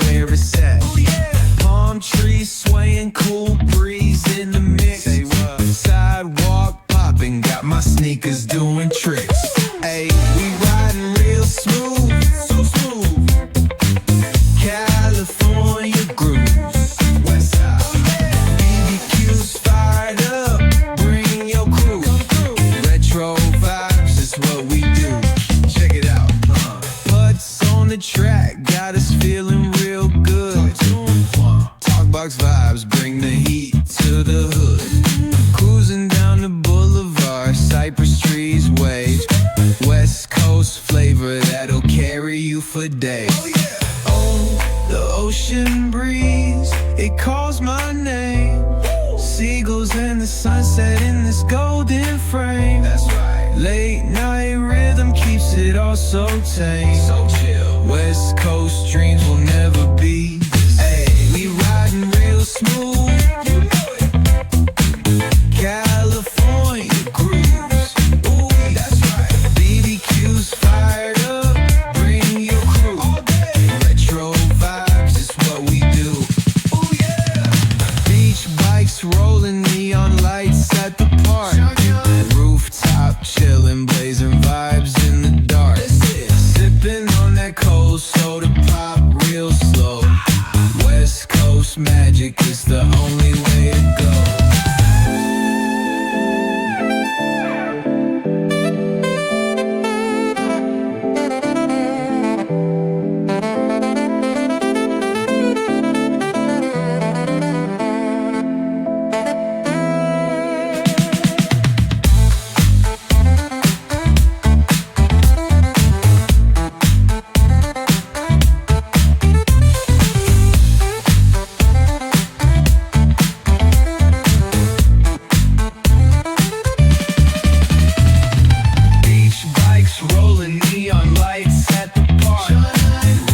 where it's at. Palm trees swaying, cool breeze in the mix. Sidewalk popping, got my sneakers doing tricks. Ayy, we riding real smooth, so smooth. California grooves, West Side. BBQ's fired up, bring your crew. Retro vibes is what we do. Check it out. Putts on the track, got us feeling real good. Talkbox vibes, bring the heat to the hood. Cruising down the boulevard, cypress trees wave. West Coast flavor that'll carry you for days. Oh, the ocean breeze, it calls my name. Seagulls and the sunset in this golden frame. That's right. Late night rhythm keeps it all so tame. So chill. West Coast dreams will never be the same. We riding real smooth. California grooves. Ooh, that's right. BBQ's fired up. Bring your crew. Retro vibes is what we do. Ooh, yeah. Beach bikes rolling, neon lights at the park. Rooftop chilling, blazing vibes in the dark. Sipping on that cold soda pop real slow. West Coast magic is the only way to go. Rolling neon lights at the park.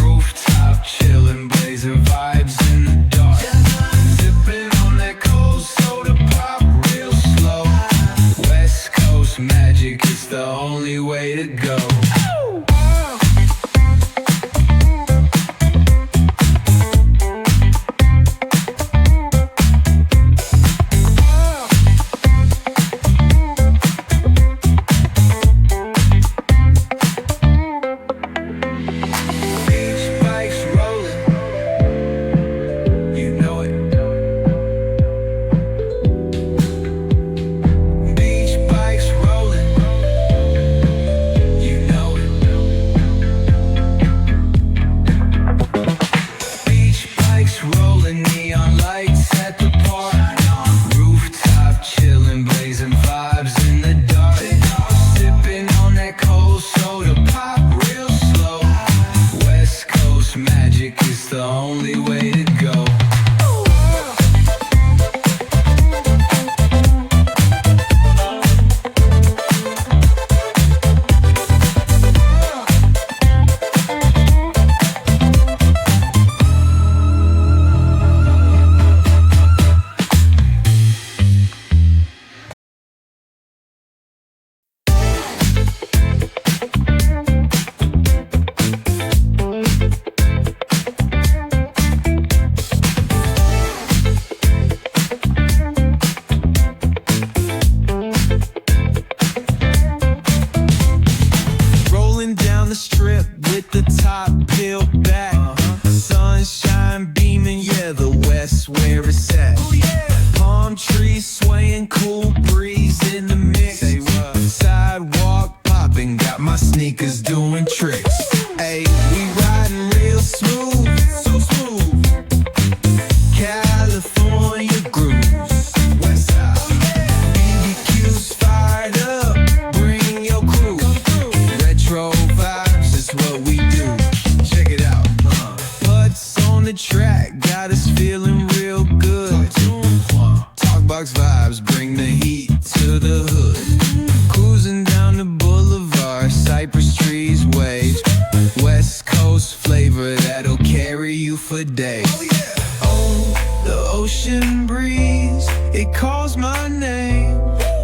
Rooftop chilling, blazing vibes in the dark. Sipping on that cold soda pop real slow. West Coast magic is the only way to go. Magic is the only way to go. The strip with the top peeled back. Sunshine beaming, yeah, the West where it's at. Palm trees swaying, cool breeze in the mix. Sidewalk popping, got my sneakers doing tricks. Ayy, we riding real smooth, so smooth. California grooves, West Side. BBQ's fired up, bring your crew. Retro vibes is what we do. Check it out. Putts on the track, got us feeling real good. Talkbox vibes, bring the heat to the hood. Cruising down the boulevard, cypress trees wave. West Coast flavor that'll carry you for days. Oh, the ocean breeze, it calls my name.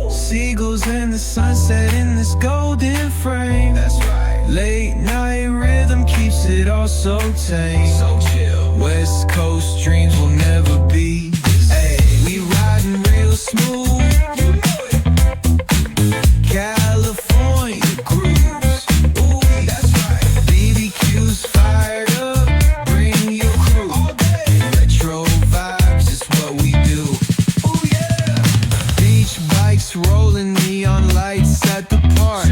Seagulls and the sunset in this golden frame. That's right. Late night rhythm keeps it all so tame. So chill. West Coast dreams will never be. Hey, we riding real smooth. California grooves. Ooh, that's right. BBQ's fired up. Bring your crew. Retro vibes is what we do. Ooh, yeah. Beach bikes rolling, neon lights at the park.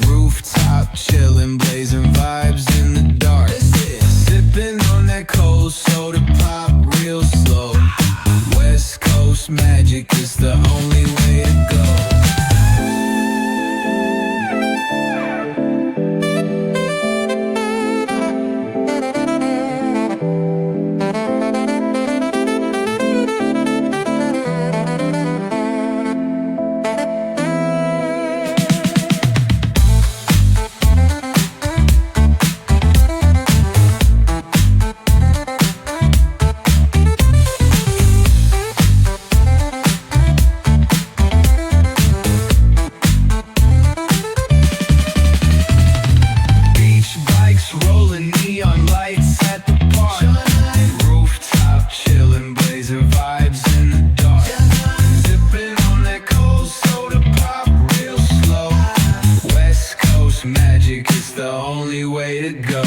Rooftop chilling, blazing vibes in the dark. Sipping on that cold soda pop real slow. West Coast magic is the only way to go. Beach bikes rolling, neon lights at the park. Rooftop chilling, blazing vibes in the dark. Sipping on that cold soda pop real slow. West Coast magic is the only way to go.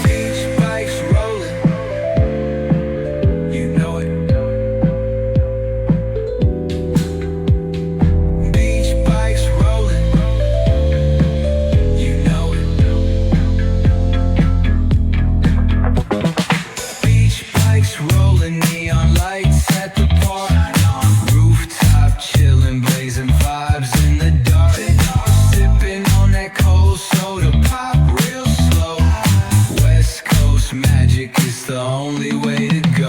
Beach bikes rolling, you know it. Beach bikes rolling, you know it. Beach bikes rolling, neon lights at the park. Rooftop chilling, blazing vibes in the dark. Sipping on that cold soda pop real slow. West Coast magic is the only way to go.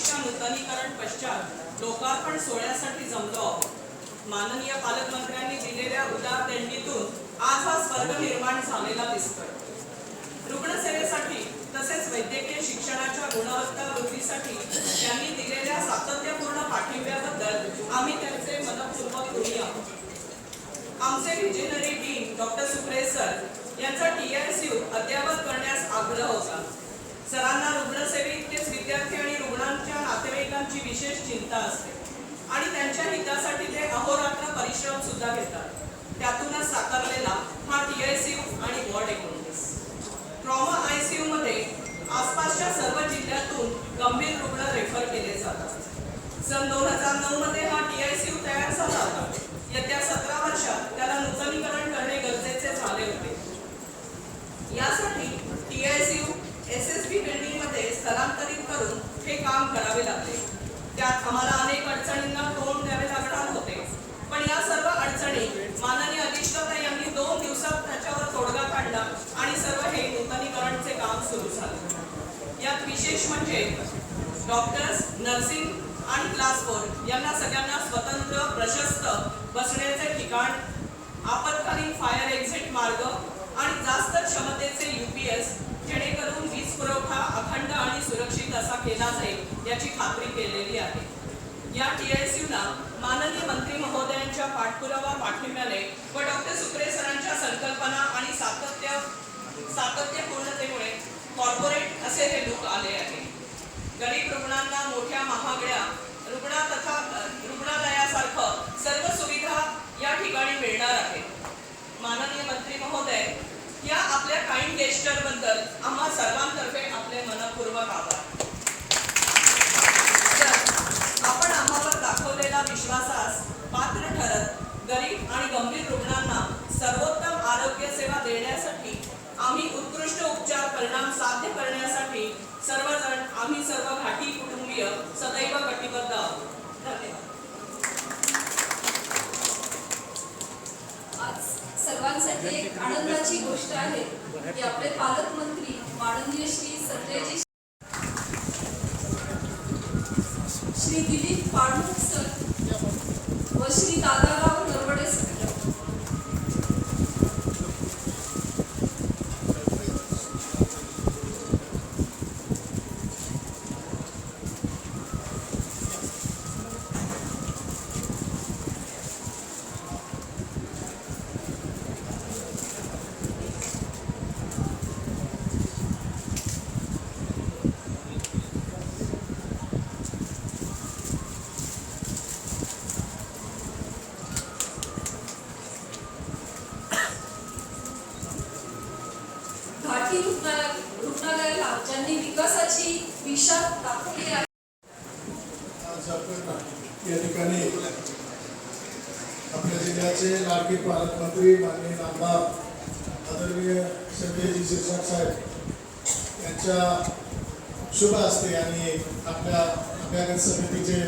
च्या नूतनीकरण पश्चात लोकार्पण सोहळ्यासाठी जमलो आहोत. माननीय पालकमंत्र्यांनी दिलेल्या उदार देणगीतून आज हा स्वर्ग निर्माण झालेला दिसतोय. रुग्णसेवेसाठी तसेच वैद्यकीय शिक्षणाच्या गुणवत्ता वृद्धीसाठी त्यांनी दिलेल्या सातत्यपूर्ण पाठिंब्याबद्दल आम्ही त्यांचे मनपूर्वक ऋणी आहोत. आमचे visionary dean doctor suppress sir यांचा TICU अद्ययावत करण्यास आग्रह होता. सरांना रुग्णसेवेइतकेच विद्यार्थी आणि रुग्णांच्या नातेवाईकांची विशेष चिंता असते आणि त्यांच्या हितासाठी ते अहोरात्र परिश्रम सुद्धा घेतात. त्यातूनच साकारलेला हा TICU आणि वॉर्ड 19. ट्रॉमा ICU मध्ये आसपासच्या सर्व जिल्ह्यातून गंभीर रुग्ण रेफर केले जातात. सन 2009 मध्ये हा TICU तयार झाला होता. येत्या 17 वर्षात त्याला नूतनीकरण करणे गरजेचे झाले होते. यासाठी TICU SSB बिल्डिंग मध्ये स्थलांतरित करून हे काम करावे लागले. त्यात आम्हाला अनेक अडचणींना तोंड द्यावे लागणार होते, पण या सर्व अडचणी माननीय अधिष्ठाता यांनी 2 दिवसात त्याच्यावर तोडगा काढला आणि सर्व हे नूतनीकरणचे काम सुरू झाले. यात विशेष म्हणजे डॉक्टर्स, नर्सिंग आणि क्लास 4 यांना सगळ्यांना स्वतंत्र प्रशस्त बसण्याचे ठिकाण, आपत्कालीन फायर एक्झिट मार्ग आणि जास्त क्षमतेचे UPS जेणेकरून वीज पुरवठा अखंड आणि सुरक्षित असा केला जाईल याची खात्री केलेली आहे. या TICUला माननीय मंत्री महोदयांच्या पाठपुरावा पाठिंब्याने व डॉक्टर सुप्रे सरांच्या संकल्पना आणि सातत्यपूर्णतेमुळे कॉर्पोरेट असे हे लूक आले आहे. गरीब रुग्णांना मोठ्या महागड्या रुग्णालयासारखं सर्व सुविधा या ठिकाणी मिळणार आहे. माननीय मंत्री महोदय, या आपल्या काइंड गेस्चर बद्दल आम्हा सर्वांतर्फे आपले मनपूर्वक आभार. आपण आम्हावर दाखवलेल्या विश्वासास पात्र ठरत गरीब आणि गंभीर रुग्णांना सर्वोत्तम आरोग्य सेवा देण्यासाठी आम्ही उत्कृष्ट उपचार परिणाम साध्य करण्यासाठी आम्ही सर्व घाटी कुटुंबीय सदैव कटिबद्ध आहोत. धन्यवाद. एक आनंदाची गोष्ट आहे की आपले पालकमंत्री माननीय श्री दिलीप पाडमुख सर व श्री दादाराव नरवडे सर घाटी रुग्णालयाला ज्यांनी विकासाची दिशा दाखवली आहे. आज आपण या ठिकाणी आपल्या जिल्ह्याचे लाडके पालकमंत्री माननीय आमदार आदरणीय संजयजी शिरसाट साहेब यांच्या शुभ हस्ते आणि आपल्या अभ्यागत समितीचे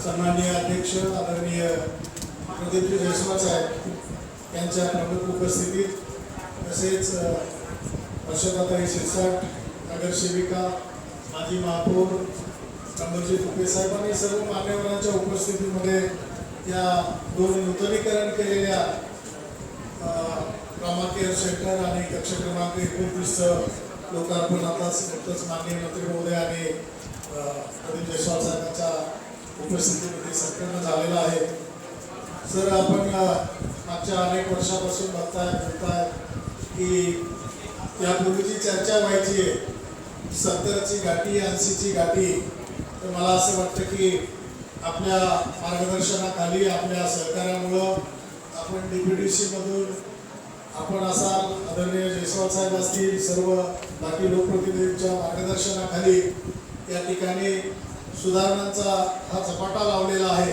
सन्माननीय अध्यक्ष आदरणीय प्रदीपजी जयस्वाल साहेब यांच्या प्रमुख उपस्थितीत तसेच वर्षाताई शिरसाट नगरसेविका माजी महापौर कमलजी तुपे साहेब आणि सर्व मान्यवरांच्या उपस्थितीमध्ये या दोन नूतनीकरण केलेल्या ट्रॉमा केअर सेंटर आणि कक्ष क्रमांक 29 लोकार्पण आताच नुकतंच माननीय मंत्री महोदय आणि प्रदीप जयस्वाल साहेबांच्या उपस्थितीमध्ये संपन्न झालेला आहे. सर, आपण मागच्या अनेक वर्षापासून बोलताय की यापूर्वीची चर्चा व्हायची आहे 70ची गाठी 80ची गाठी. तर मला असं वाटतं की आपल्या मार्गदर्शनाखाली आपल्या सहकार्यामुळं आपण DPDC मधून आपण असाल आदरणीय जयस्वाल साहेब असतील सर्व बाकी लोकप्रतिनिधींच्या मार्गदर्शनाखाली या ठिकाणी सुधारणांचा हा झपाटा लावलेला आहे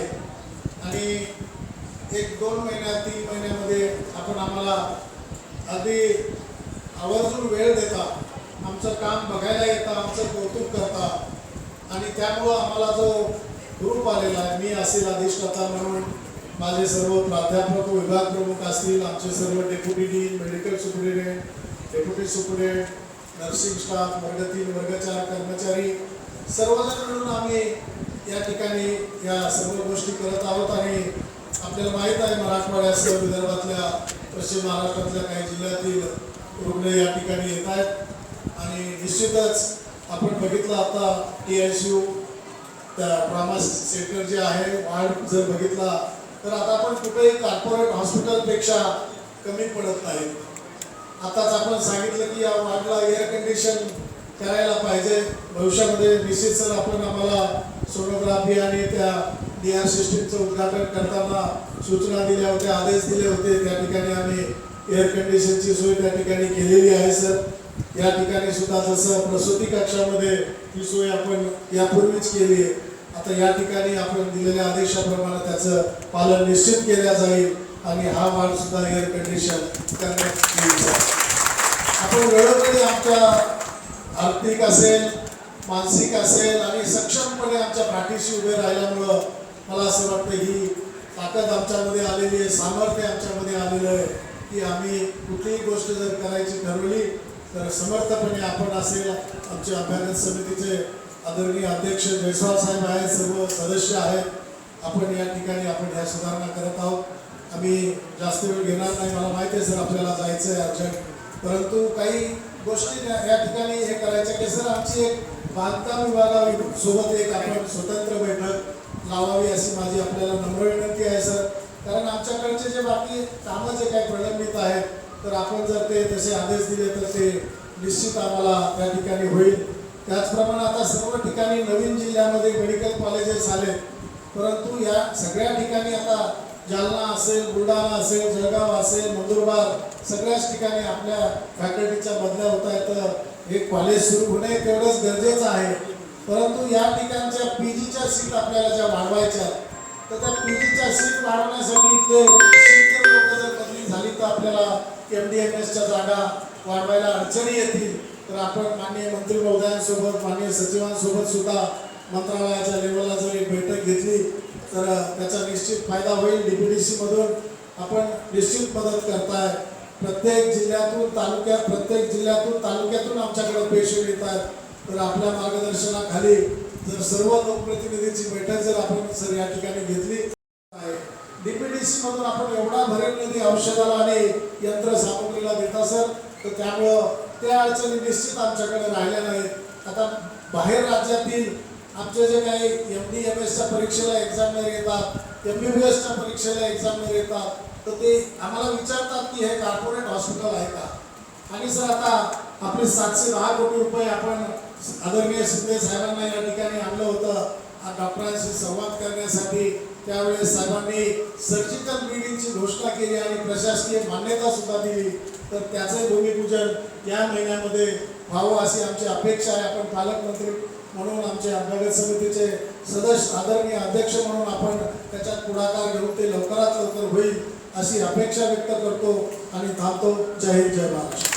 आणि 1-2 महिन्यात 3 महिन्यामध्ये आपण आम्हाला अगदी आवर्जून वेळ देता, आमचं काम बघायला येतं, आमचं कौतुक करता आणि त्यामुळं आम्हाला जो ग्रुप आलेला आहे, मी असेल अधिष्ठाता म्हणून माझे सर्व प्राध्यापक विभाग प्रमुख असतील, आमचे सर्व deputy dean, medical superintendent, deputy superintendent, nursing staff, वर्ग 3 वर्ग 4 कर्मचारी सर्वजण मिळून आम्ही या ठिकाणी या सर्व गोष्टी करत आहोत आणि आपल्याला माहीत आहे मराठवाड्यासह विदर्भातल्या पश्चिम महाराष्ट्रातल्या काही जिल्ह्यातील रुग्ण या ठिकाणी येत आहेत आणि निश्चितच आपण बघितलं आता TICU त्या ट्रॉमा सेंटर जे आहे वार्ड जर बघितला तर आता आपण कुठेही कॉर्पोरेट हॉस्पिटलपेक्षा कमी पडत नाही. आताच आपण सांगितलं की या वार्डला एअर कंडिशन करायला पाहिजे. भविष्यामध्ये निश्चित सर आपण आम्हाला सोनोग्राफी आणि त्या DR सिस्टीमचं उद्घाटन करताना सूचना दिल्या होत्या, आदेश दिले होते. त्या ठिकाणी आम्ही एअर कंडिशनची सोय त्या ठिकाणी केलेली आहे सर. या ठिकाणी सुद्धा जसं प्रसूती कक्षामध्ये ही सोय आपण यापूर्वीच केली आहे, आता या ठिकाणी आपण दिलेल्या आदेशाप्रमाणे त्याचं पालन निश्चित केलं जाईल आणि हा वार्ड सुद्धा एअर कंडिशन करण्यात येईल सर. आपण वेळोवेळी आमच्या आर्थिक असेल, मानसिक असेल आणि सक्षमपणे आमच्या पाठीशी उभे राहिल्यामुळं मला असं वाटतं ही ताकद आमच्यामध्ये आलेली आहे, सामर्थ्य आमच्यामध्ये आलेलं आहे की आम्ही कुठलीही गोष्ट जर करायची ठरवली तर समर्थपणे आपण असेल, आमचे अभ्यागत समितीचे आदरणीय अध्यक्ष जयस्वाल साहेब आहेत, सर्व सदस्य आहेत, आपण या ठिकाणी आपण ह्या सुधारणा करत आहोत. आम्ही जास्त वेळ घेणार नाही, मला माहिती आहे सर आपल्याला जायचं आहे अर्जंट, परंतु काही गोष्टी या ठिकाणी हे करायच्या की सर आमची एक बांधकाम विभागासोबत एक आपण स्वतंत्र बैठक लावावी अशी माझी आपल्याला नम्र विनंती आहे सर. कारण आमच्याकडचे जे बाकी कामं जे काही प्रलंबित आहेत तर आपण जर ते तसे आदेश दिले तर ते निश्चित आम्हाला त्या ठिकाणी होईल. त्याचप्रमाणे आता सर्व ठिकाणी नवीन जिल्ह्यामध्ये मेडिकल कॉलेजेस आले, परंतु या सगळ्या ठिकाणी आता जालना असेल, बुलढाणा असेल, जळगाव असेल, नंदुरबार सगळ्याच ठिकाणी आपल्या फॅकल्टीच्या बदल्या होत आहेत. तर हे कॉलेज सुरू होणे तेवढंच गरजेचं आहे, परंतु या ठिकाणच्या PGच्या सीट आपल्याला ज्या वाढवायच्या तर त्या PGच्या सीट वाढवण्यासाठी इथले सिनियर लोक जर बदली झाली तर आपल्याला MDMSच्या जागा वाढवायला अडचणी येतील. तर आपण माननीय मंत्री महोदयांसोबत माननीय सचिवांसोबत सुद्धा मंत्रालयाच्या लेवलला जर एक बैठक घेतली तर त्याचा निश्चित फायदा होईल. DPDC मधून आपण निश्चित मदत करताय प्रत्येक जिल्ह्यातून तालुक्यातून आमच्याकडे पेशंट येतात. तर आपल्या मार्गदर्शनाखाली जर सर्व लोकप्रतिनिधींची बैठक जर आपण सर या ठिकाणी घेतली आहे, डीपीडीसी मधून आपण एवढा भरीव निधी औषधाला आणि यंत्रसामुग्रीला देता सर, तर त्यामुळं त्या अडचणी निश्चित आमच्याकडे राहिल्या नाहीत. आता बाहेर राज्यातील आमचे जे काही MD-MS च्या परीक्षेला एक्झामिनर येतात, MBBS च्या परीक्षेला एक्झामिनर येतात, तर ते आम्हाला विचारतात की हे कॉर्पोरेट हॉस्पिटल आहे का. आणि सर आता आपले 710 कोटी रुपये आपण आदरणीय शिंदे साहेबांना या ठिकाणी आणलं होतं डॉक्टरांशी संवाद करण्यासाठी. त्यावेळेस साहेबांनी सर्जिकल ब्लिडिंगची घोषणा केली आणि प्रशासकीय मान्यता सुद्धा दिली. तर त्याचे भूमिपूजन या महिन्यामध्ये व्हावं अशी आमची अपेक्षा आहे. आपण पालकमंत्री म्हणून आमचे अभ्यागत समितीचे सदस्य आदरणीय अध्यक्ष म्हणून आपण त्याच्यात पुढाकार घेऊन ते लवकरात लवकर होईल अशी अपेक्षा व्यक्त करतो आणि थांबतो. जय हिंद, जय महाराष्ट्र.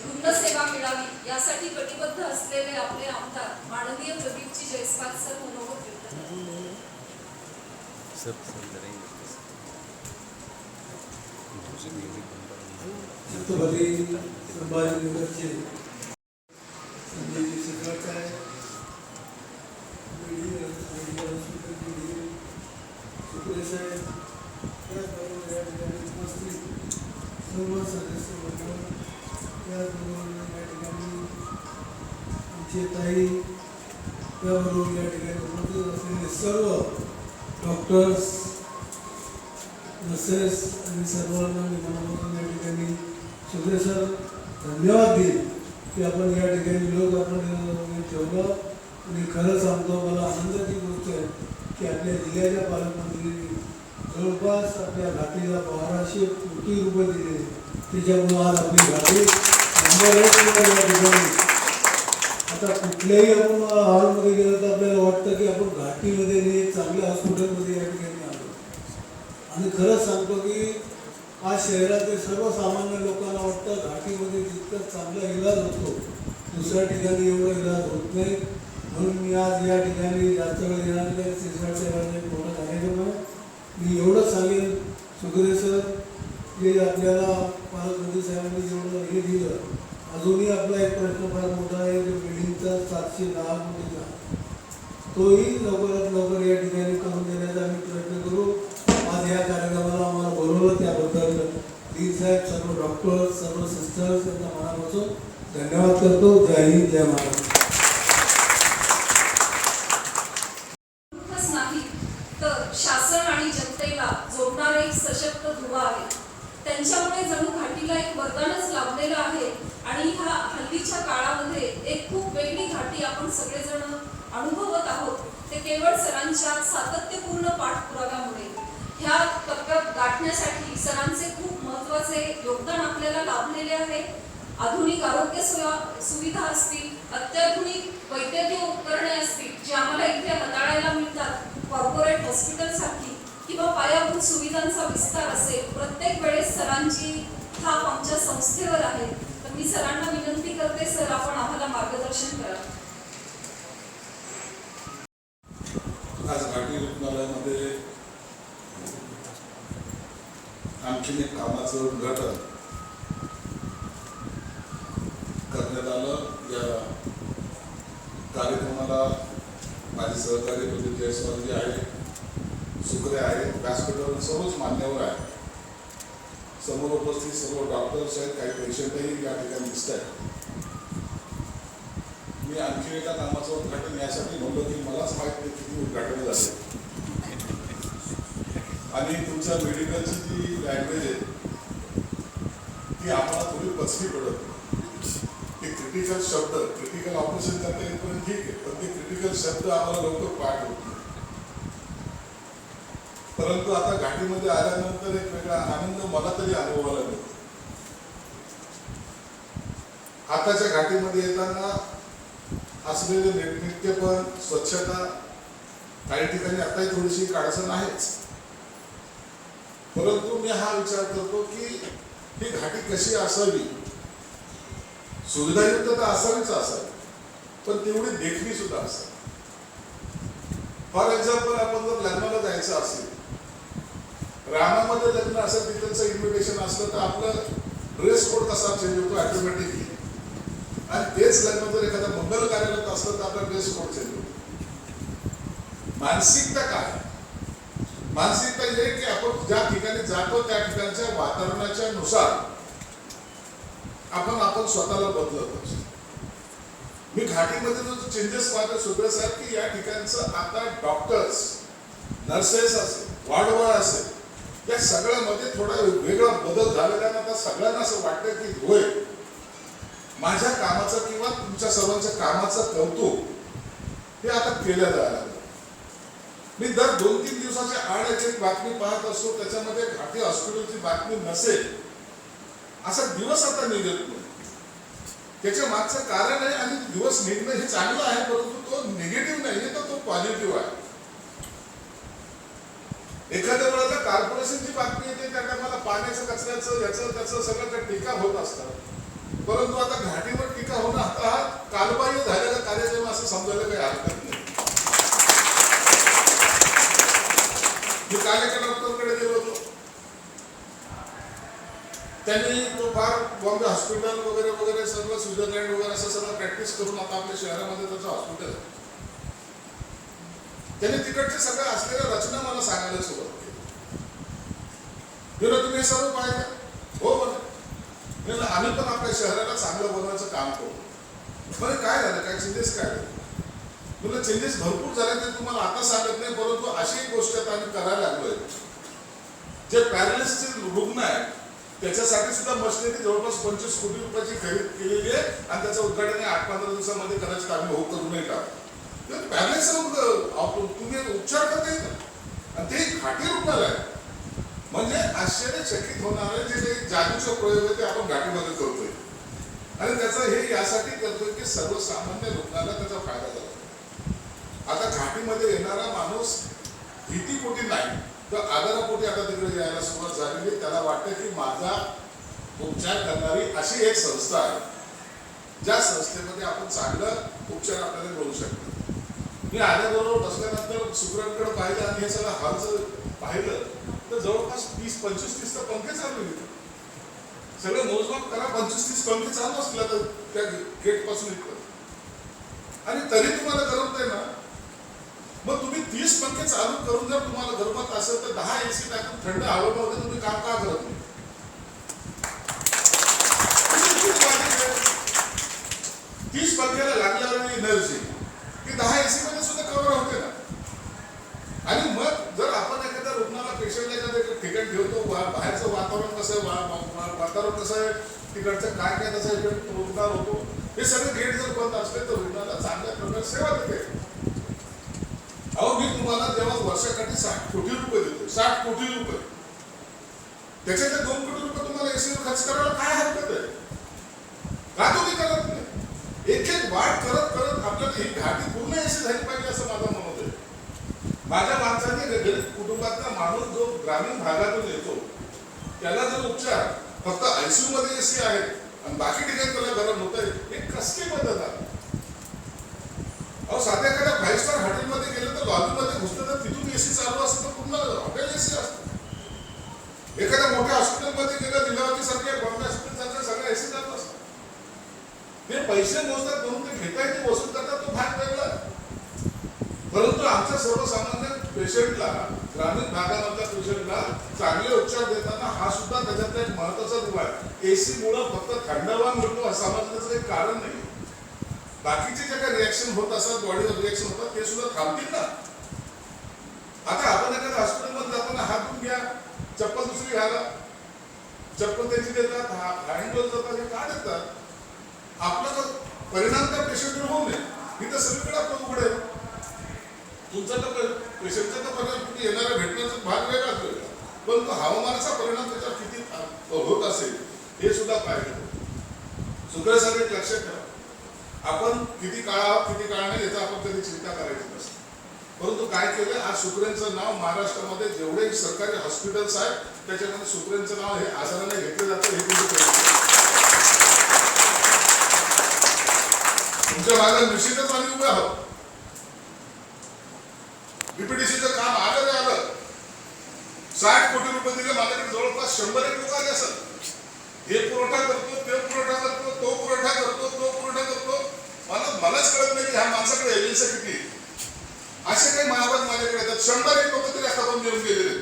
रुग्णसेवा मिळावी यासाठी कटिबद्ध असलेले आपले आमदार माननीय प्रदीपजी जयस्वाल सर मनोगत व्यक्त करतात. छत्रपती संभाजीनगरचे संजयजी शिरवाडकर आहे, सुप्रेश आहे, त्याचबरोबर या ठिकाणी उपस्थित सर्व सदस्य मंडळ, त्याचबरोबर या ठिकाणी आमचे ताई, त्याबरोबर या ठिकाणी उपस्थित असलेले सर्व डॉक्टर्स, नर्सेस आणि सर्वांना मी मनापासून या ठिकाणी सुप्रिया सर धन्यवाद देईल की आपण या ठिकाणी लोक आपण ठेवलं. आणि खरं सांगतो, मला आनंदाची गोष्ट आहे की आपल्या जिल्ह्याच्या पालकमंत्र्यांनी जवळपास आपल्या घाटीला 1200 कोटी रुपये दिले. त्याच्यामुळं आज आपली घाटी नंबर 1 या ठिकाणी. आता कुठल्याही आपण हॉलमध्ये गेलं तर आपल्याला वाटतं की आपण घाटीमध्ये नाही, चांगल्या हॉस्पिटलमध्ये या ठिकाणी आलो. आणि खरंच सांगतो की आज शहरातील सर्वसामान्य लोकांना वाटतं घाटीमध्ये जितका चांगला इलाज होतो दुसऱ्या ठिकाणी एवढा इलाज होत नाही. म्हणून मी आज या ठिकाणी जास्त वेळ येणार नाही. शिरसाटच्या मोठा कार्यक्रम आहे. मी एवढंच सांगेन, सुखदेव सर जे आपल्याला पालकमंत्री साहेबांनी जेवढं हे दिलं, अजूनही आपला एक प्रश्न फार मोठा आहे जो बिल्डिंगचा 710 कोटीचा, तोही लवकरात लवकर या ठिकाणी करून देण्याचा आम्ही प्रयत्न करू. आज या कार्यक्रमाला आम्हाला बोलवलं त्याबद्दल डी साहेब, सर्व डॉक्टर्स, सर्व सिस्टर्स यांना मनापासून धन्यवाद करतो. जय हिंद, जय महाराष्ट्र. इतकंच नाही तर शासन आणि जनतेला जोडणारे एक सशक्त दुवा आहे. त्यांच्यामुळे जणू घाटीला एक वरदानच लाभलेलं आहे. आणि ह्या हल्लीच्या काळामध्ये एक खूप वेगळी घाटी आपण सगळेजण अनुभवत आहोत. ते केवळ सरांच्या सातत्यपूर्ण पाठपुराव्यामुळे. ह्या टप्प्यात गाठण्यासाठी सरांचे खूप महत्त्वाचे योगदान आपल्याला लाभलेले आहे. आधुनिक आरोग्य सुविधा असतील, अत्याधुनिक वैद्यकीय उपकरणे असतील जी आम्हाला इथे हाताळायला मिळतात, कॉर्पोरेट हॉस्पिटलसारखी किंवा पायाभूत सुविधांचा विस्तार असेल, प्रत्येक वेळेस सरांची थाप आमच्या संस्थेवर आहे. तर मी सरांना विनंती करते, सर आपण आम्हाला मार्गदर्शन करा. आज घाटी रुग्णालयामध्ये आणखीन एक कामाचं उद्घाटन करण्यात आलं. या कार्यक्रमाला माझे सहकारी प्रदीप जयस्वाल जे आहे, सुक्रे आहे, व्यासपीठावर सर्वच मान्यवर आहे. समोर उपस्थित सर्व डॉक्टर्स आहेत, काही पेशंटही या ठिकाणी दिसत आहेत. मी आणखी एका कामाचं उद्घाटन यासाठी म्हणलं की मलाच माहीत नाही किती उद्घाटन झाले. आणि तुमच्या मेडिकलची जी लँग्वेज आहे ती आम्हाला थोडी पचली पडत. ते क्रिटिकल शब्द, क्रिटिकल ऑपरेशन करता येईपर्यंत ठीक आहे, पण ते क्रिटिकल शब्द आम्हाला लवकर पाठ होत नाही. परंतु आता घाटीमध्ये आल्यानंतर एक वेगळा आनंद मला तरी अनुभवायला मिळतो. आताच्या घाटीमध्ये येताना असलेले नीटनेटकेपण, स्वच्छता, काही ठिकाणी आताही थोडीशी अडचण आहेच. परंतु मी हा विचार करतो की ही घाटी कशी असावी. सुविधायुक्त तर असावीच असावी, पण तेवढी देखणी सुद्धा असावी. फॉर एक्झाम्पल आपण जर लग्नाला जायचं असेल, रामामध्ये लग्न असेल, तिथलचं इन्व्हिटेशन असलं तर आपलं ड्रेस कोड कसा चेंज होतो ऑटोमॅटिकली, आणि तेच लग्न जर एखाद्या मंगल कार्यालयात असलं तर आपला ड्रेस कोड चेंज होतो. मानसिकता काय? मानसिकता हे की आपण ज्या ठिकाणी जातो त्या ठिकाणच्या वातावरणाच्या नुसार आपण स्वतःला बदलत असतो. मी घाटीमध्ये जो चेंजेस पाहतो सुद्धा साहेब की या ठिकाणचं आता डॉक्टर्स, नर्सेस असेल, वार्डबॉय असेल, या सगळ्यामध्ये थोडा वेगळा बदल झालेला आहे. आता सगळ्यांना असं वाटतं की होय, माझ्या कामाचं किंवा तुमच्या सर्वांच्या कामाचं कौतुक हे आता केलं जायला लागलं. मी दर 2-3 दिवसाच्या आड एक बातमी पाहत असतो, त्याच्यामध्ये घाटी हॉस्पिटलची बातमी नसेल असा दिवस आता निघत नाही. त्याच्या मागचं कारण आहे, आणि दिवस निघणं हे चांगलं आहे, परंतु तो निगेटिव्ह नाही तर तो पॉझिटिव्ह आहे. एखाद्या वेळेला कॉर्पोरेशनची बातमी येते, त्या टायमाला पाण्याचं, कचऱ्याचं, याचं त्याचं सगळं टीका होत असतात. परंतु आता घाटीवर टीका होणं आता हा कालबाह्य झालेला कार्यक्रम असं समजायला काही हरकत नाही. मी काल एका डॉक्टरकडे गेलो होतो, त्यांनी तो फार बॉम्बे हॉस्पिटल वगैरे वगैरे सर्व स्वित्झर्लंड वगैरे असं सगळं प्रॅक्टिस करून आता आपल्या शहरामध्ये त्याचं हॉस्पिटल आहे. त्यांनी तिकडचे सगळ्या असलेल्या रचना मला सांगायला सुरुवात केली. तुम्ही हे सर्व पाहिजे? हो म्हणे, आम्ही पण आपल्या शहराला चांगलं बनवायचं काम करू. म्हणजे काय झालं, काय चेंजेस काय झाले? म्हणजे चेंजेस भरपूर झाले, ते तुम्हाला आता सांगत नाही, परंतु अशी एक गोष्ट आता आम्ही करायला लागलोय. जे पॅरालिसिसचे रुग्ण आहेत त्याच्यासाठी सुद्धा मशिनरी जवळपास 25 कोटी रुपयाची खरेदी केलेली आहे, आणि त्याचं उद्घाटन 8-15 दिवसामध्ये कदाचित आम्ही करूनही टाकू. पॅरालिसिस तुम्ही उपचार करता येतात, आणि ते घाटी रुग्णालय आहे. म्हणजे आश्चर्यचकित होणारे जे काही जादूचे प्रयोग आहे ते आपण घाटीमध्ये करतोय, आणि त्याचा हे यासाठी करतोय की सर्वसामान्य रुग्णाला त्याचा फायदा झाला. आता घाटीमध्ये येणारा माणूस भीतीपोटी नाही तर आदरापोटी आता तिकडे यायला सुरुवात झालेली. त्याला वाटतं की माझा उपचार करणारी अशी एक संस्था आहे, ज्या संस्थेमध्ये आपण चांगलं उपचार आपल्याला मिळू शकतो. मी आल्याबरोबर बसल्यानंतर सुग्रणकडे पाहिलं आणि हे सगळं हालचं पाहिलं तर जवळपास 20-25-30 पंखे चालू होते. सगळे मोजमाप करा, 25-30 पंखे चालू असतील आता त्या गेट पासून इकडं, आणि तरी तुम्हाला गरमत आहे ना. मग तुम्ही 30 पंखे चालू करून जर तुम्हाला गरमत असेल तर 10 AC टाकून थंड हवेमध्ये तुम्ही काम का करत नाही? 30 पंख्याला लागल्यावर एनर्जी ती 10 AC मध्ये सुद्धा कव्हर होते ना. आणि मग जर आपण एखाद्या रुग्णाला, पेशंटला एखाद्या ठिकाणी ठेवतो, बाहेरचं वातावरण कसं आहे, वातावरण कसं आहे, तिकडचं काय काय तसं रुग्णाला होतो, हे सगळे गेट जर बंद असले तर रुग्णाला चांगल्या प्रकारे सेवा देते. अहो, मी तुम्हाला जेव्हा वर्षाकाठी 60 कोटी रुपये देतो, 60 कोटी रुपये, त्याच्यातले 2 कोटी रुपये तुम्हाला एसीवर खर्च करायला काय हरकत आहे? का तुम्ही करत नाही? एक एक वाढ करत करत आपल्याला ही घाटी पूर्ण एसी झाली पाहिजे असं माझं मत आहे. माझ्या माणसाने गरीब कुटुंबातला माणूस जो ग्रामीण भागातून येतो त्याला जर उपचार फक्त ICU मध्ये एसी आहे आणि बाकी ठिकाणी त्याला गरम होत आहे, हे कसली पद्धत आहे? अहो, साध्या एखाद्या 5 स्टार हॉटेलमध्ये गेलं तर लॉबीमध्ये घुसलं तर तिथून एसी चालू असतं तर पूर्ण हॉटेल एसी असतं. एखाद्या मोठ्या हॉस्पिटलमध्ये गेलं, लिलावती सारख्या बॉम्बे हॉस्पिटल सारख्या सगळ्या एसी चालू असतात. ते पैसे मोजतात म्हणून ते घेताय, ते वसूल करतात, तो भाग वेगळा. परंतु आमच्या सर्वसामान्य पेशंटला, ग्रामीण भागामधल्या पेशंटला चांगले उपचार देताना हा सुद्धा त्याच्यातला एक महत्वाचा दुवा आहे. एसी मुळे फक्त थंडावा मिळतो असं समजण्याचं काही कारण नाही. बाकीचे जे काही रिॲक्शन होत असतात, बॉडीवर रिॲक्शन होतात, ते सुद्धा थांबतील ना. आता आपण एखाद्या हॉस्पिटलमध्ये जाताना हात धुवून घ्या, चप्पल दुसरी घाला, चप्पल त्यांची देतात, हँड ग्लोव्ह देतात, हे का देतात? आपला परिणाम त्या पेशंटवर होऊ नये. ही तर सगळीकडे आपलं उघड आहे. तुमचा तर पेशंटचा तर परिणाम तुम्ही येणाऱ्या भेटण्याचा भाग वेगळाच वेगळा, परंतु हवामानाचा परिणाम त्याच्यावर किती होत असेल हे सुद्धा पाहिजे. सुग्रसाहेब लक्षात ठेवा, आपण किती काळ आहोत किती काळ नाही याचा आपण कधी चिंता करायची नसते. परंतु काय केलं, आज शुक्रेंचं नाव महाराष्ट्रामध्ये जेवढे सरकारी हॉस्पिटल्स आहेत त्याच्यामध्ये शुक्रेंचं नाव हे आदराने घेतलं जातं. हे तुमच्या भागात निश्चितच आम्ही उभे आहोत. बीपीडीसीचं काम आलं रे आलं. 60 कोटी रुपये दिले, माझ्याकडे जवळपास 100 लोक आले असत. हे पुरवठा करतो, ते पुरवठा करतो, तो पुरवठा करतो, तो पुरवठा करतो. मलाच कळत नाही की ह्या माणसाकडे एजन्सी किती. असे काही महाराज माझ्याकडे येतात. 100 लोक तरी आतापर्यंत येऊन गेलेले.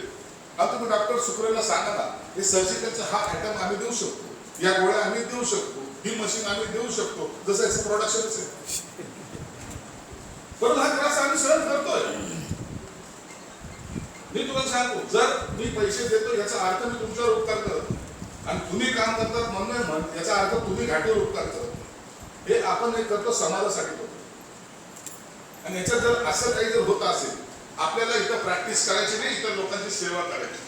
आता तुम्ही डॉक्टर सुकरेला सांगा ना, हे सर्जिकलचा हा आयटम आम्ही देऊ शकतो, या गोळ्या आम्ही देऊ शकतो, ही मशीन आम्ही देऊ शकतो, जसं याचं प्रोडक्शनच आहे. पण हा त्रास आम्ही सहन करतोय. मी तुम्हाला सांगतो, जर मी पैसे देतो याचा अर्थ मी तुमच्यावर उपकार करतो आणि तुम्ही काम करतात म्हणून याचा अर्थ तुम्ही घाटीवर उपकार करतो. हे आपण एक करतो समाजासाठी करतो. आणि याच्यात जर असं काही जर होत असेल, आपल्याला इथं प्रॅक्टिस करायची नाही, इतर लोकांची सेवा करायची.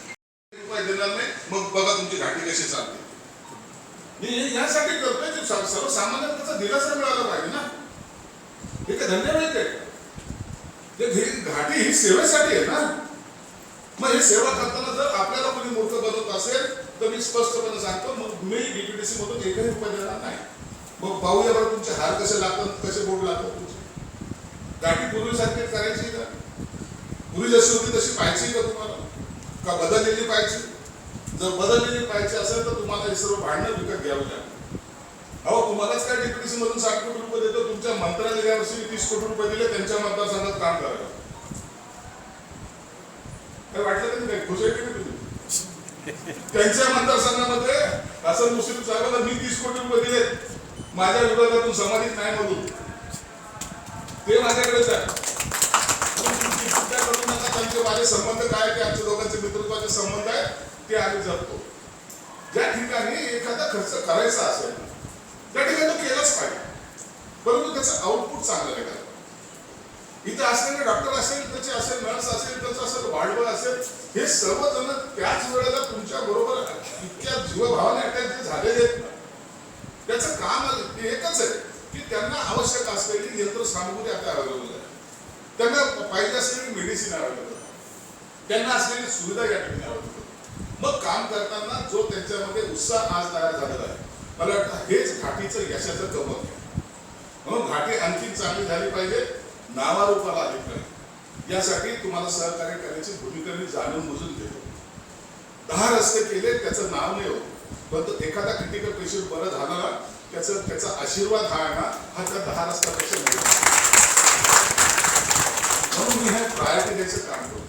रुपये देणार नाही, मग बघा तुमची घाटी कशी चालते. मी यासाठी करतोय की सर्वसामान्य त्याचा दिलासा मिळाला पाहिजे ना. हे काय धन्यवाद आहे. घाटी ही सेवेसाठी आहे ना. मग हे सेवा करताना जर आपल्याला कोणी मूर्ख बनवत असेल तर मी स्पष्टपणे सांगतो, मग मी डीपीडीसी मधून एकही रुपये देणार नाही. मग पाहूया बरं तुमचे हार कसे लागतात, कसे बोर्ड लागतात तुमचे. गाठी पूर्वीसारखी करायची का? पूर्वी जशी होती तशी पाहिजे का तुम्हाला, का बदललेली पाहिजे? जर बदललेली पाहिजे असेल तर तुम्हाला हे सर्व भांडणं विकत घ्यावं लागेल. अहो, तुम्हालाच काय डीपीडीसी मधून 60 कोटी रुपये देतो, तुमच्या मंत्र्याला गेल्या वर्षी 30 कोटी रुपये दिले त्यांच्या मतदारसंघात काम करायला. काय वाटलं तरी नाही, खुश आहे की नाही तुम्ही? त्यांच्या मतदारसंघामध्ये हसन मुश्रीफ साहेबांना मी 30 कोटी रुपये दिले माझ्या विभागातून सामाजिक न्याय मधून. ते माझ्याकडेच आहे. त्यांचे माझे संबंध काय, ते आमच्या दोघांचे मित्रत्वाचे संबंध आहेत, ते आम्ही जपतो. ज्या ठिकाणी एखादा खर्च करायचा असेल त्या ठिकाणी तो केलाच पाहिजे, परंतु त्याचं आउटपुट चांगलं नाही करायचं. इथं असलेले डॉक्टर असेल, त्याचे असेल नर्स असेल, त्याचं असेल वाढवळ असेल, हे सर्वजण त्याच वेळेला तुमच्या बरोबर इतक्या जीवभावाने अटॅच जे झालेले आहेत ना, त्याचं काम एकच आहे की त्यांना आवश्यक असलेली यंत्रसामुग्री आता अवेलेबल आहे, त्यांना पाहिजे असलेली मेडिसिन अवेलेबल आहे, त्यांना असलेली सुविधा या ठिकाणी अवेलेबल. मग काम करताना जो त्यांच्यामध्ये उत्साह आज तयार झालेला आहे, मला वाटतं हेच घाटीचं यशाचं कमक आहे. म्हणून घाटी आणखी चांगली झाली पाहिजे, नावारूपाला आली पाहिजे. यासाठी तुम्हाला सहकार्य करण्याची भूमिका मी जाणून बुजून घेतो. 10 रस्ते केले त्याचं नाव नाही होत, परंतु एखादा क्रिटिकल पेशंट बरं झाला ना, त्याचा आशीर्वाद हा आहे ना, हा त्या 10 रस्त्यापेक्षा म्हणून मी हे प्रायोरिटी द्यायचं काम करतो.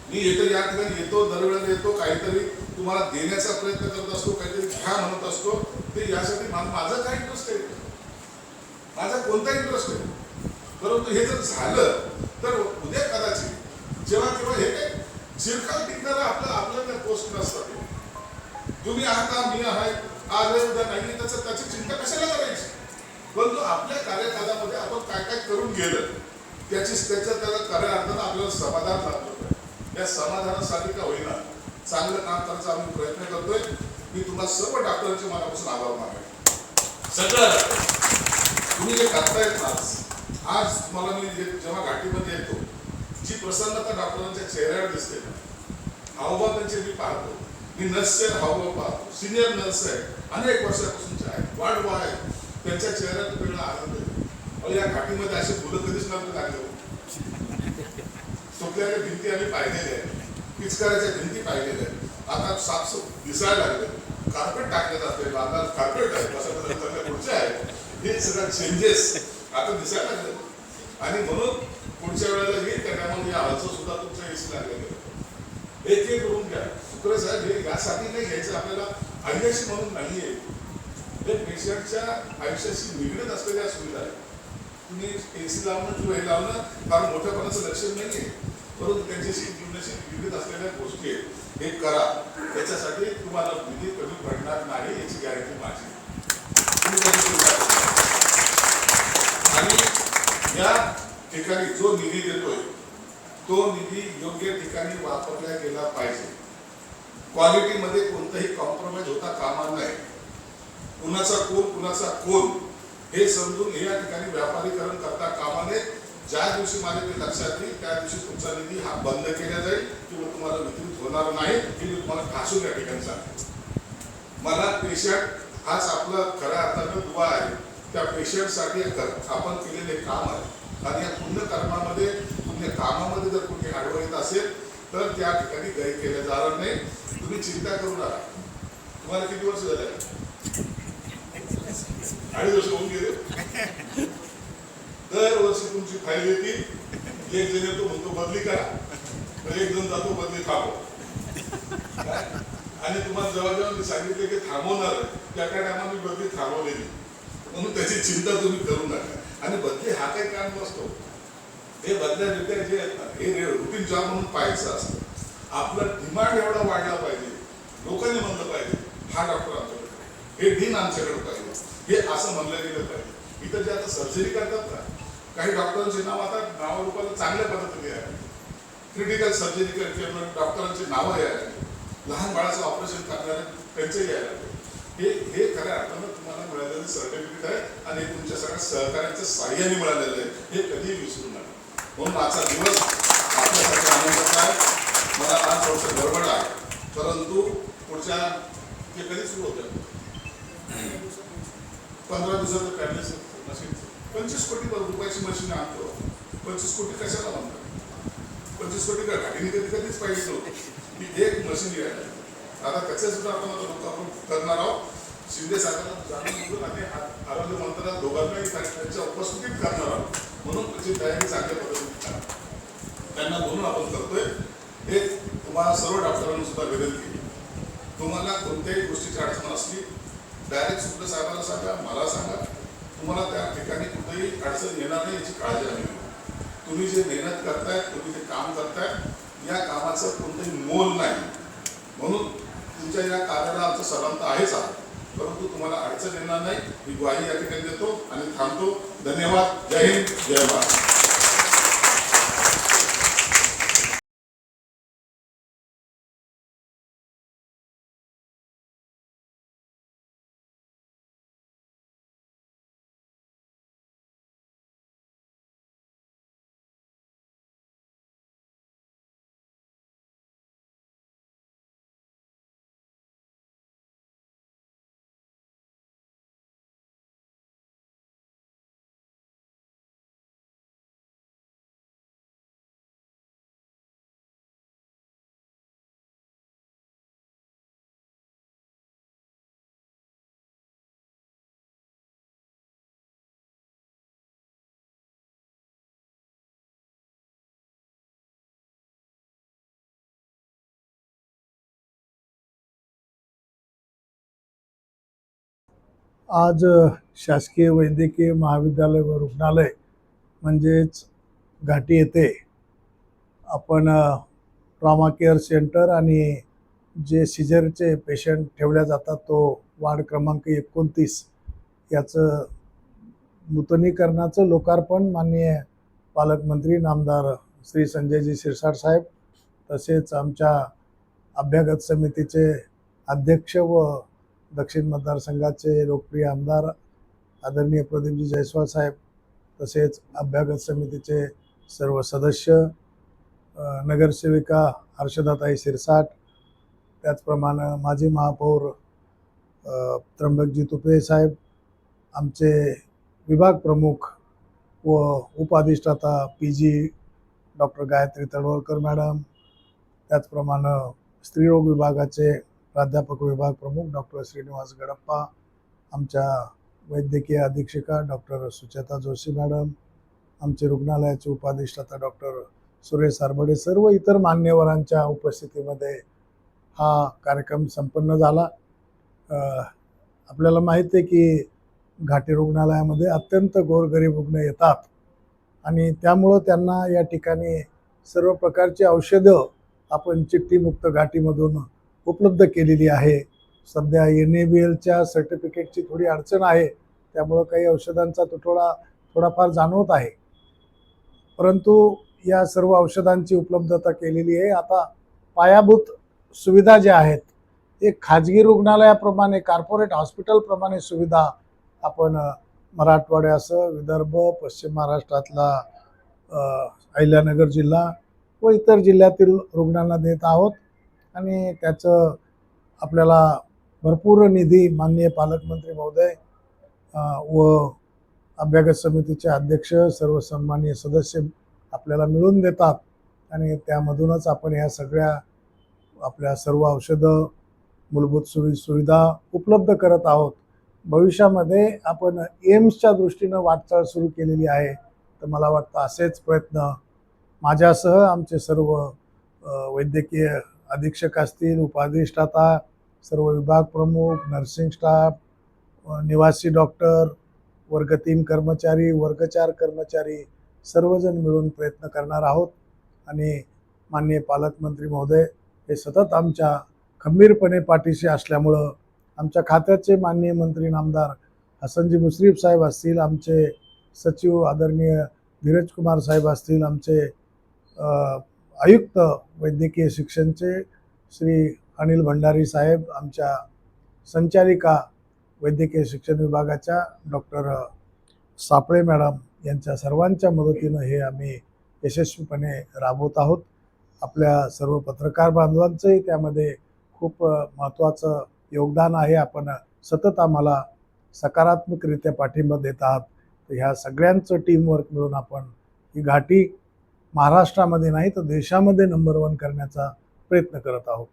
मी या ठिकाणी येतो, दरवेळेला येतो, काहीतरी तुम्हाला देण्याचा प्रयत्न करत असतो, काहीतरी घ्या म्हणत असतो. ते यासाठी माझा काय इंटरेस्ट आहे, माझा कोणता इंटरेस्ट आहे. परंतु हे जर झालं तर उद्या कदाचित जेव्हा केव्हा हे काय चिरकाल टिकणारा आपल्या पोस्ट नसतात. तुम्ही आहात, मी आहे, आज उद्या नाही, त्याची चिंता कशाला करायची. परंतु आपल्या कार्यकालामध्ये आपण काय काय करून गेलं त्याला खऱ्या अर्थानं आपल्याला समाधान लागतो. या समाधानासाठी का होईना चांगलं काम करायचा आम्ही प्रयत्न करतोय. मी तुम्हाला सर्व डॉक्टरांचे मनापासून आभार मानतो. सगळं तुम्ही जे करतायत आज मला मी जेव्हा घाटीमध्ये येतो, जी प्रसन्नता डॉक्टरांच्या चेहऱ्यावर दिसते, हावभाव त्यांचे मी पाहतो. मी नर्सचे हावभाव पाहतो, सिनियर नर्स आहे, अनेक वर्षापासूनचे आहेत, वाढवा आहेत, त्यांच्या चेहऱ्यात वेगळा आनंद आहे. या घाटीमध्ये असे फुलं कधीच नव्हते लागले. सुकलेल्या भिंती आम्ही पाहिलेल्या आहेत, पिचकाऱ्याच्या भिंती पाहिलेल्या आहेत, आता साफसूफ दिसायला लागले, कार्पेट टाकले जाते, बांधात कार्पेट आहे, कसं पुढचे आहेत, हे सगळं चेंजेस आता दिसायला लागले. आणि म्हणून पुढच्या वेळेला येईल त्या टायमाला या हॉलचं सुद्धा तुमच्या एसी लागलेलं एक करून घ्या. सुक्रे साहेब, हे यासाठी नाही घ्यायचं आपल्याला, आयुष्याशी म्हणून नाहीये, हे पेशंटच्या आयुष्याशी निगडीत असलेल्या सुविधा आहेत. तुम्ही एसी लावणं किंवा हे लावणं फार मोठ्यापणाचं लक्षण नाहीये, परंतु त्यांच्याशी जीवनाशी निगडीत असलेल्या गोष्टी हे करा. त्याच्यासाठी तुम्हाला निधी कमी पडणार नाही याची गॅरंटी माझी. आणि या ठिकाणी जो निधी देतोय तो निधी योग्य ठिकाणी वापरला गेला पाहिजे. क्वालिटीमध्ये कोणताही कॉम्प्रोमाइज होता कामा नये. कुणाचा कोण हे समजून या ठिकाणी व्यापारीकरण करता कामा नये. ज्या दिवशी माझ्या ते लक्षात येईल त्या दिवशी तुमचा निधी हा बंद केला जाईल किंवा तुम्हाला वितरित होणार नाही हे मी तुम्हाला ठासून या ठिकाणी सांगतो. मला पेशंट हाच आपलं खऱ्या अर्थानं दुवा आहे. त्या पेशंटसाठी आपण केलेले काम आहे आणि या पुण्य कर्मामध्ये तुमच्या कामामध्ये जर कोणी अडवळीत असेल तर त्या ठिकाणी काही केलं जाणार नाही. तुम्ही चिंता करू नका. तुम्हाला किती वर्ष झाले? 2.5 वर्ष होऊन गेले. दरवर्षी तुमची फाईल येते. एक जण येतो म्हणतो बदली करा, तर एक जण जातो बदली थांबव. आणि तुम्हाला जेव्हा जेव्हा मी सांगितले की थांबवणार त्या टायमाला मी बदली थांबवलेली. म्हणून त्याची चिंता तुम्ही करू नका. आणि बदली हा काही काम नसतो. हे बदल्यारित्या जे आहेत ना, हे रुटीन जॉब म्हणून पाहायचं असतं. आपला डिमांड एवढा वाढला पाहिजे, लोकांनी म्हणलं पाहिजे हा डॉक्टर आमच्याकडे, हे डीन आमच्याकडे पाहिजे, हे असं म्हणलं गेलं पाहिजे. इथं जे आता सर्जरी करतात ना, काही डॉक्टरांचे नाव आता नावारूपाला चांगल्या पद्धतीने आहे. क्रिटिकल सर्जरी करते डॉक्टरांची नावं यायला, लहान बाळाचं ऑपरेशन करणारे त्यांचंही यायला. हे खऱ्या अर्थानं तुम्हाला मिळालेलं सर्टिफिकेट आहे आणि तुमच्या सगळ्या सहकार्याच्या साह्याने मिळालेलं आहे. हे कधीही विसरू नका. म्हणून आजचा दिवस आपल्यासाठी आनंदाचा आहे. मला आज थोडंसं गडबड आहे, परंतु पुढच्या ते कधी सुरू होतं 15 दिवसाचं पॅलेस मशीन 25 कोटी रुपयाची मशीन आणतो. 25 कोटी कशाला म्हणतात? 25 कोटी का घाटीने कधीच पाहिजे नव्हतं की एक मशीन घ्यायला. आता त्याचे सुद्धा आपण करणार आहोत. शिंदे साहेबांना जाणून घेऊन आणि आरोग्य मंत्र्यांना दोघांनाही त्यांच्या उपस्थितीत करणार आहोत. म्हणून त्याची तयारी चांगल्या पद्धतीने करा. त्यांना बोलून आपण करतोय. हे तुम्हाला सर्व डॉक्टरांनी सुद्धा विनंती केली. तुम्हाला कोणत्याही गोष्टीची अडचण असली डायरेक्ट सुद्धा साहेबांना सांगा, मला सांगा. तुम्हाला त्या ठिकाणी कुठेही अडचण येणार नाही याची काळजी आम्ही घेऊ. तुम्ही जे मेहनत करताय, तुम्ही जे काम करताय, या कामाचं कोणतंही मोल नाही. म्हणून तुमच्या या कार्याला आमचं सर्वांत आहेच आहे, परंतु तुम्हाला अडचण येणार नाही ही ग्वाही या ठिकाणी देतो आणि थांबतो. धन्यवाद. जय हिंद, जय महाराष्ट्र. आज शासकीय वैद्यकीय महाविद्यालय व रुग्णालय म्हणजेच घाटी येथे आपण ट्रॉमा केअर सेंटर आणि जे सिजरचे पेशंट ठेवल्या जातात तो वार्ड क्रमांक 29 याचं नूतनीकरणाचं लोकार्पण माननीय पालकमंत्री नामदार श्री संजयजी शिरसाट साहेब तसेच आमच्या अभ्यागत समितीचे अध्यक्ष व दक्षिण मतदारसंघाचे लोकप्रिय आमदार आदरणीय प्रदीपजी जयस्वाल साहेब तसेच अभ्यागत समितीचे सर्व सदस्य, नगरसेविका हर्षदाताई शिरसाट, त्याचप्रमाणे माजी महापौर त्र्यंबकजी तुपे साहेब, आमचे विभाग प्रमुख व उपअधिष्ठाता PG doctor Gayatri Talwalkar madam, त्याचप्रमाणे स्त्रीरोग विभागाचे प्राध्यापक विभाग प्रमुख डॉक्टर श्रीनिवास गडप्पा, आमच्या वैद्यकीय अधीक्षिका डॉक्टर सुचेता जोशी मॅडम, आमचे रुग्णालयाचे उपअधिष्ठाता डॉक्टर सुरेश सारबडे, सर्व इतर मान्यवरांच्या उपस्थितीमध्ये हा कार्यक्रम संपन्न झाला. आपल्याला माहिती आहे की घाटी रुग्णालयामध्ये अत्यंत गोरगरीब रुग्ण येतात आणि त्यामुळं त्यांना या ठिकाणी सर्व प्रकारची औषधं आपण चिठ्ठीमुक्त घाटीमधून उपलब्ध केलेली आहे. सध्या NABLच्या सर्टिफिकेटची थोडी अडचण आहे, त्यामुळं काही औषधांचा तुटवडा थोडाफार जाणवत आहे, परंतु या सर्व औषधांची उपलब्धता केलेली आहे. आता पायाभूत सुविधा ज्या आहेत ते खाजगी रुग्णालयाप्रमाणे कॉर्पोरेट हॉस्पिटलप्रमाणे सुविधा आपण मराठवाड्यासह विदर्भ, पश्चिम महाराष्ट्रातला अहिल्यानगर जिल्हा व इतर जिल्ह्यातील रुग्णांना देत आहोत आणि त्याचं आपल्याला भरपूर निधी माननीय पालकमंत्री महोदय व अभ्यागत समितीचे अध्यक्ष सर्व सन्माननीय सदस्य आपल्याला मिळवून देतात आणि त्यामधूनच आपण ह्या सगळ्या आपल्या सर्व औषधं मूलभूत सुविधा उपलब्ध करत आहोत. भविष्यामध्ये आपण एम्सच्या दृष्टीनं वाटचाल सुरू केलेली आहे. तर मला वाटतं असेच प्रयत्न माझ्यासह आमचे सर्व वैद्यकीय अधीक्षक असतील, उपाधिष्ठाता, सर्व विभाग प्रमुख, नर्सिंग स्टाफ, निवासी डॉक्टर, वर्ग 3 कर्मचारी, वर्ग 4 कर्मचारी सर्वजण मिळून प्रयत्न करणार आहोत. आणि माननीय पालकमंत्री महोदय हे सतत आमच्या खंबीरपणे पाठीशी असल्यामुळं आमच्या खात्याचे माननीय मंत्री नामदार हसनजी मुश्रीफ साहेब असतील, आमचे सचिव आदरणीय धीरज कुमार साहेब असतील, आमचे आयुक्त वैद्यकीय शिक्षणचे श्री अनिल भंडारी साहेब, आमच्या संचालिका वैद्यकीय शिक्षण विभागाच्या डॉक्टर सापळे मॅडम यांच्या सर्वांच्या मदतीनं हे आम्ही यशस्वीपणे राबवत आहोत. आपल्या सर्व पत्रकार बांधवांचंही त्यामध्ये खूप महत्त्वाचं योगदान आहे. आपण सतत आम्हाला सकारात्मकरित्या पाठिंबा देत आहात. तर ह्या सगळ्यांचं टीमवर्क मिळून आपण ही घाटी महाराष्ट्रामध्ये नाही तर देशामध्ये नंबर 1 करण्याचा प्रयत्न करत आहोत.